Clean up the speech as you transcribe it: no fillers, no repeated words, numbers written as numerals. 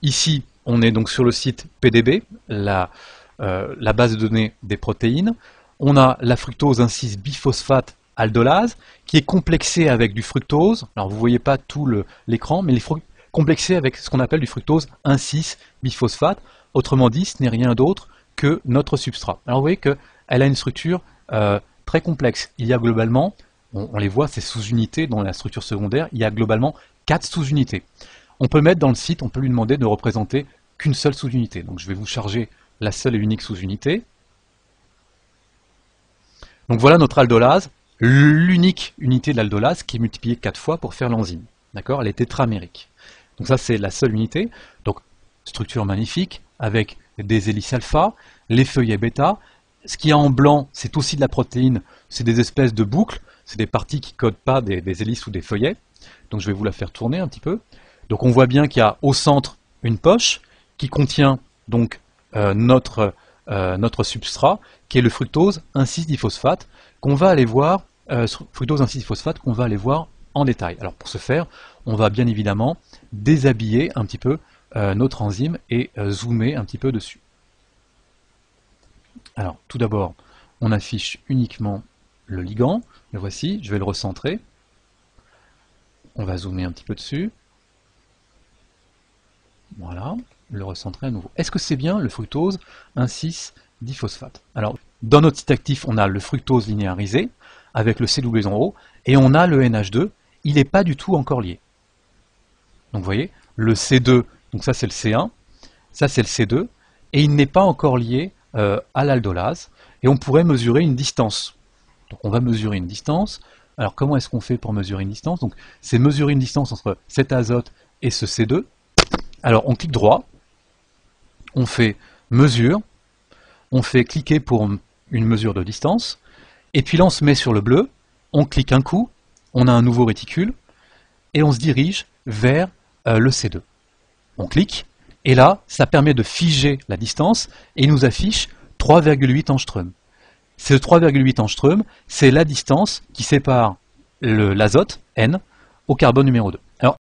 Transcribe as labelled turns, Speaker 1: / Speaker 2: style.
Speaker 1: Ici, on est donc sur le site PDB, la base de données des protéines. On a la fructose 1,6-biphosphate aldolase qui est complexée avec du fructose. Alors vous ne voyez pas tout l'écran, mais il est complexé avec ce qu'on appelle du fructose 1,6-biphosphate. Autrement dit, ce n'est rien d'autre que notre substrat. Alors vous voyez qu'elle a une structure très complexe. Il y a globalement, on les voit, ces sous-unités dans la structure secondaire, il y a globalement 4 sous-unités. On peut mettre dans le site, on peut lui demander de représenter qu'une seule sous-unité. Donc je vais vous charger la seule et unique sous-unité. Donc voilà notre aldolase, l'unique unité de l'aldolase qui est multipliée 4 fois pour faire l'enzyme. D'accord? Elle est tétramérique. Donc ça c'est la seule unité. Donc structure magnifique avec des hélices alpha, les feuillets bêta. Ce qu'il y a en blanc, c'est aussi de la protéine, c'est des espèces de boucles, c'est des parties qui ne codent pas des hélices ou des feuillets. Donc je vais vous la faire tourner un petit peu. Donc on voit bien qu'il y a au centre une poche qui contient donc notre substrat, qui est le fructose 1,6-diphosphate, qu'on va aller voir, fructose 1,6-diphosphate qu'on va aller voir en détail. Alors pour ce faire, on va bien évidemment déshabiller un petit peu notre enzyme et zoomer un petit peu dessus. Alors tout d'abord, on affiche uniquement le ligand, le voici, je vais le recentrer. On va zoomer un petit peu dessus. Voilà, le recentrer à nouveau. Est-ce que c'est bien le fructose 1,6-diphosphate? Alors, dans notre site actif, on a le fructose linéarisé, avec le C doublé en haut, et on a le NH2, il n'est pas du tout encore lié. Donc vous voyez, le C2, donc ça c'est le C1, ça c'est le C2, et il n'est pas encore lié à l'aldolase, et on pourrait mesurer une distance. Donc on va mesurer une distance. Alors comment est-ce qu'on fait pour mesurer une distance? Donc c'est mesurer une distance entre cet azote et ce C2. Alors on clique droit, on fait mesure, on fait cliquer pour une mesure de distance, et puis là on se met sur le bleu, on clique un coup, on a un nouveau réticule, et on se dirige vers le C2. On clique, et là ça permet de figer la distance, et il nous affiche 3,8 angstroms. Ce 3,8 angstroms, c'est la distance qui sépare l'azote, N, au carbone numéro 2.